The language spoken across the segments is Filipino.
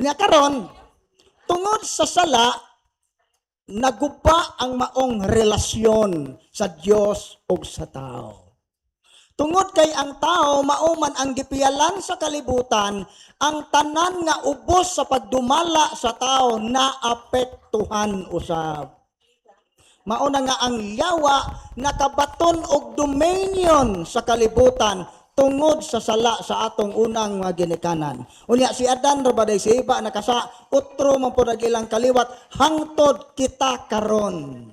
Unya karon, tungod sa sala, naguba ang maong relasyon sa Dios ug sa tao. Tungod kay ang tao mauman ang gipiyalan sa kalibutan, ang tanan nga ubos sa pagdumala sa tao naapektuhan usab. Mauna nga ang yawa nakabaton og dominion sa kalibutan tungod sa sala sa atong unang mga ginikanan. Unya si Adan ra baday si Eva nakasa utro man pud ilang kaliwat hangtod kita karon.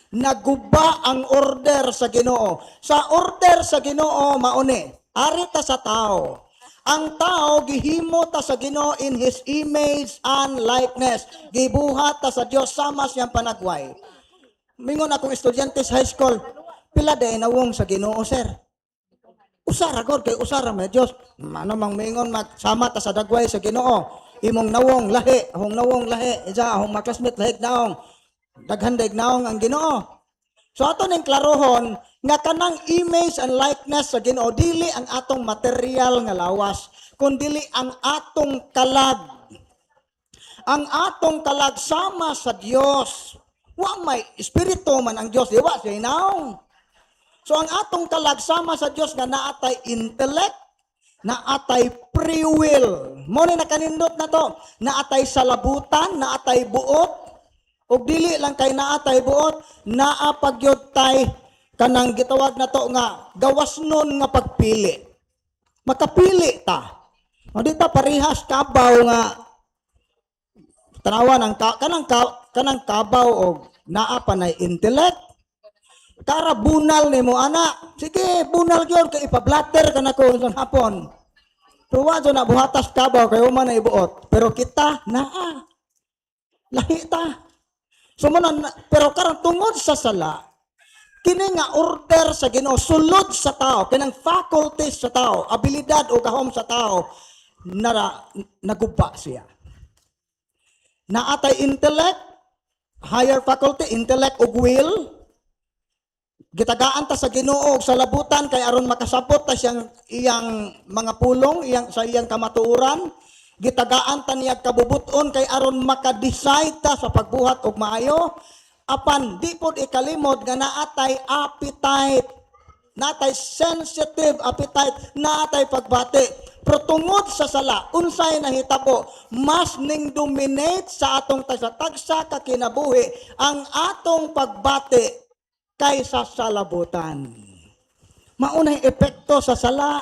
Naguba ang order sa Ginoo. Sa order sa Ginoo mauni, ari ta sa tao. Ang tao gihimo ta sa Ginoo in His image and likeness. Gibuhat ta sa Dios sama siyang panagway. Mingon akong estudyante sa high school, pila day nawong sa Ginoo, sir. Usara god kay usara may Dios. Ano mang mingon magsama ta sa dagway sa Ginoo. Imong nawong lahi, ahong nawong lahi, isa ahong maklasmate lahi naong. Daghan daig naong ang Ginoo. So ato ning klarohon nga kanang image and likeness sa Ginoo dili ang atong material nga lawas, kundi ang atong kalag. Ang atong kalag sama sa Dios. Wa may espiritu man ang Dios, di ba? Siya naong. So ang atong kalag sama sa Dios nga naatay intellect, naatay free will. Mo ni nakanindot na to, naatay salabutan, naatay buot. Og dili lang kay naatay buot, naapagyod tay kanang gitawag na to nga gawasnon nga pagpili. Makapili ta. O di ta parihas kabaw nga tanawan ang kanang kabaw og naa pa nay intellect. Kara bunal nimo ana. Sige, bunal gyud kay ipablatter kanako sa hapon. Tuwa so na buhatas kabaw kay human na ibuot. Pero kita naa. Lahi ta. So pero karon tungod sa sala, kini nga order sa Ginoo sulod sa tao, kinang faculties sa tao, abilidad o gahom sa tao naguba siya. Naatay intellect, higher faculty, intellect ug will. Gitagaan ta sa Ginoo sa labutan kay aron makasabot ta siyang iyang mga pulong, sa iyang kamatuoran. Gitagaan ta niya kabubuton kay aron maka-decide ta sa pagbuhat og maayo. Apan di pod ikalimot nga naatay appetite, naatay sensitive appetite, naatay pagbati. Pero tungod sa sala, unsay nahitabo, mas ning dominate sa atong tagsa ka kinabuhi ang atong pagbati kaysa sa labutan. Maunay epekto sa sala.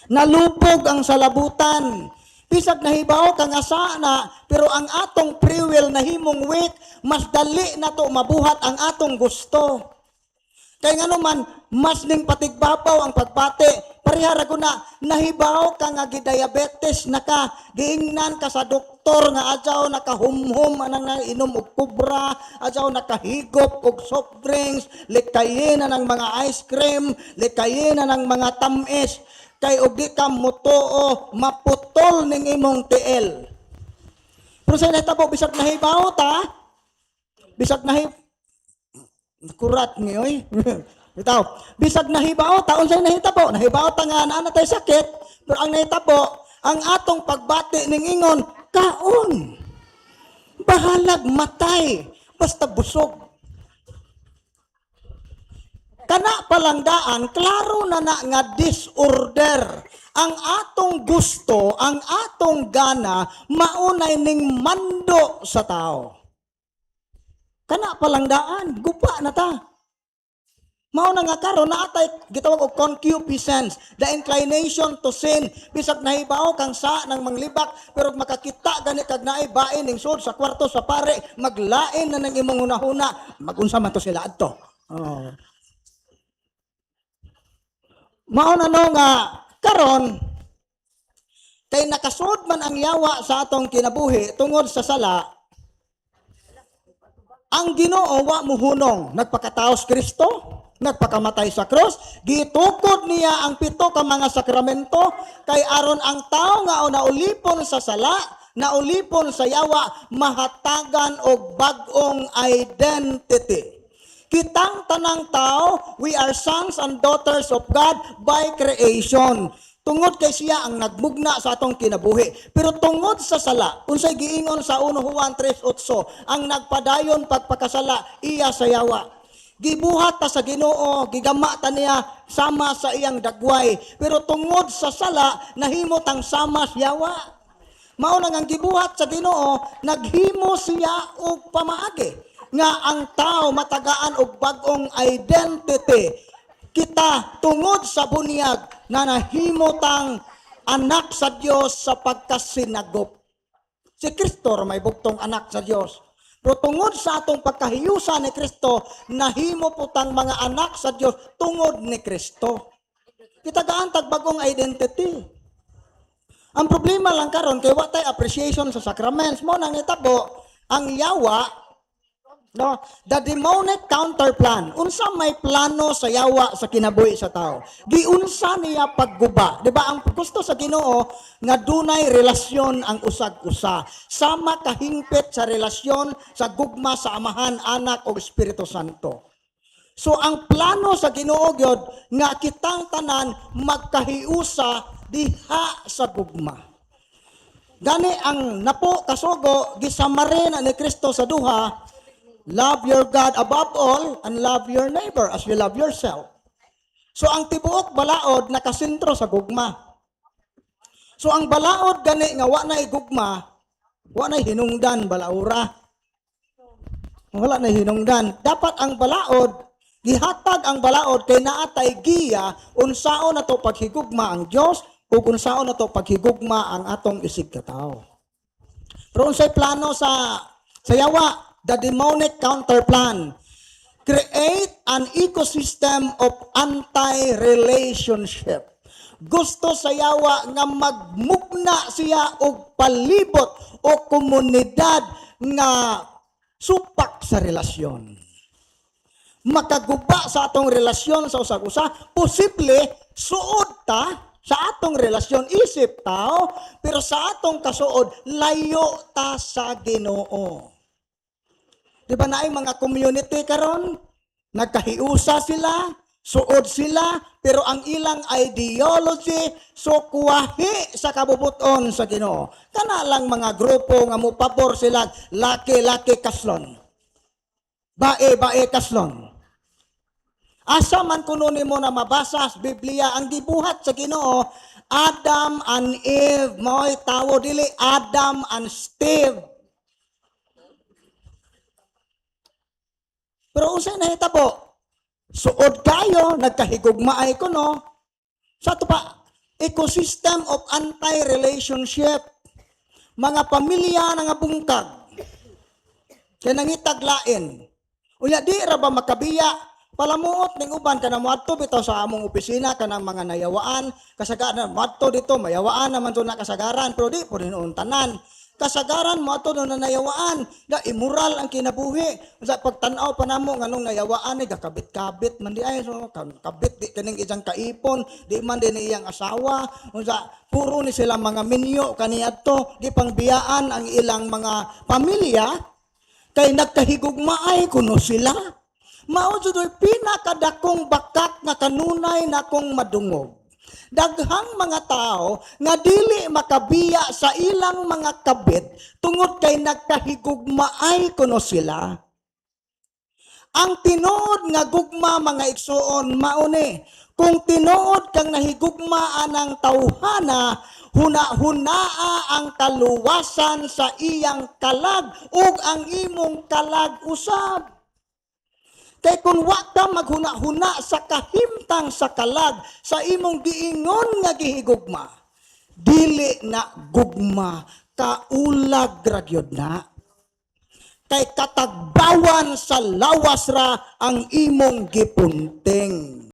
Nalubog ang salabutan. Bisag nahibaw kang asa na, pero ang atong free will nahimong weak, mas dali na to mabuhat ang atong gusto. Kaya nga naman, mas ning patigbabaw ang pagbati. Parihara ko na, nahibaw ka nga gidiabetes na ka, giingnan ka sa doktor nga adyaw nakahumhum anang nainom og kubra, adyaw nakahigop og soft drinks, likayin na ng mga ice cream, likayin na ng mga tamis, kay og di ka motoo maputol ning imong tiil. Pero sa nahitabo bisag nahibaw ta, bisag kurat niyoy. Bitaw, bisag nahibaw ta unsay nahitabo? Nahibaw ta nga naa tay sakit, pero ang nahitabo ang atong pagbati ning ingon kaon. Bahalag matay basta busog. Kana palangdaan, klaro na nga disorder. Ang atong gusto, ang atong gana, maunay ning mando sa tao. Kana palangdaan, gupa na ta. Mauna nga karon naatay gitawag og concupiscence, the inclination to sin. Bisag nahibaw kang sa nang manglibak, pero makakita gani kag naay bain ning sud sa kwarto sa pare, maglain na nang imong hunahuna, magunsa man to sila adto. Oh. Mauna no nga karon kay nakasud man ang yawa sa atong kinabuhi tungod sa sala, ang Ginoo wa muhunong, nagpakataos Kristo, nagpakamatay sa krus, gitukod niya ang 7 ka mga sakramento kay aron ang tao nga naulipon sa sala, naulipon sa yawa, mahatagan og bag-ong identity. Kitang tanang tao, we are sons and daughters of God by creation. Tungod kay siya ang nagmugna sa atong kinabuhi. Pero tungod sa sala, unsay giingon sa 1 Juan 3:8, ang nagpadayon pagpakasala iya sa yawa. Gibuhat ta sa Ginoo, gigama ta niya sama sa iyang dagway. Pero tungod sa sala, nahimo tang sama sa yawa. Mao nang ang gibuhat sa Ginoo, naghimo siya og pamaagi nga ang tao matagaan og bag-ong identity. Kita tungod sa bunyag na nahimo tang anak sa Dios sa pagkasinagop. Si Kristo may buktong anak sa Dios. Pero tungod sa atong pagkahiyusa ni Kristo, nahimo po tang mga anak sa Dios tungod ni Kristo. Kita gaantag bagong identity. Ang problema lang karon kay wa tay appreciation sa sacraments mo nang itabo ang yawa, no, the demonic counterplan. Unsa may plano sa yawa sa kinabuhi sa tao? Giunsa niya pagguba. Di ba ang gusto sa Ginoo nga dunay relasyon ang usag-usa. Sama kahingpit sa relasyon sa gugma sa Amahan, Anak ug Espiritu Santo. So ang plano sa Ginoo gyud nga kitang tanan magkahiusa diha sa gugma. Gani ang napo kasugo gisamare na ni Kristo sa duha, love your God above all and love your neighbor as you love yourself. So ang tibuok balaod nakasentro sa gugma. So ang balaod gani nga wa nay gugma, wa nay hinungdan balaura. Wala nay hinungdan. Dapat ang balaod gihatag ang balaod kay naatay giya unsaon nato paghigugma ang Dios ug unsaon nato paghigugma ang atong isig ka tawo. Pero unsay plano sa yawa? The demonic counterplan. Create an ecosystem of anti-relationship. Gusto sa yawa nga magmugna siya og palibot o komunidad nga supak sa relasyon. Makaguba sa atong relasyon sa usag-usa, posible suod ta sa atong relasyon isip tao, pero sa atong kasuod layo ta sa Ginoo. Di ba naay mga community karon? Nagkahiusa sila, suod sila, pero ang ilang ideology so kuwahi sa kabubuton sa Ginoo. Kana lang mga grupo nga mupabor sila laki-laki kaslon. Bae-bae kaslon. Asa man kuno nimo na mabasa sa Biblia ang gibuhat sa Ginoo, Adam and Eve, mo'y tawo dili Adam and Steve. Pero unsay nahitabo? Suod kayo, nagkahigugmaay ko no. Sa ito pa, ecosystem of anti-relationship. Mga pamilya nga bungkag. Kaya nangitaglain. Unya di ra ba makabiya? Palamuot ning uban kana moadto bitaw sa among opisina kanang mga nayawaan, kasagaran moadto dito mayawaan naman to na kasagaran pero di po noon tanan. Kasagaran mo ato na nayawaan, da immoral ang kinabuhi. Sa pagtanaw pa namo nganong nayawaan ni gakabit-kabit man di ay so kabit di kaning isang kaipon, di man din iyang asawa. Unsa puro ni sila mga minyo kaniadto, di pangbiyaan ang ilang mga pamilya kay nagkahigugmaay kuno sila. Mao jud pinakadakong bakak nga kanunay nakong madungog. Daghang mga tao nga dili makabiya sa ilang mga kabit tungod kay nagkahigugmaay kuno sila. Ang tinuod nga gugma mga igsuon mauni, kung tinuod kang nahigugmaan ang tawhana, huna-hunaa ang kaluwasan sa iyang kalag ug ang imong kalag usab. Kay kung wa ka maghuna-huna sa kahimtang sa kalag sa imong giingon nga gihigugma, dili na gugma, kaulag ra gyud na. Kay katagbawan sa lawas ra ang imong gipunting.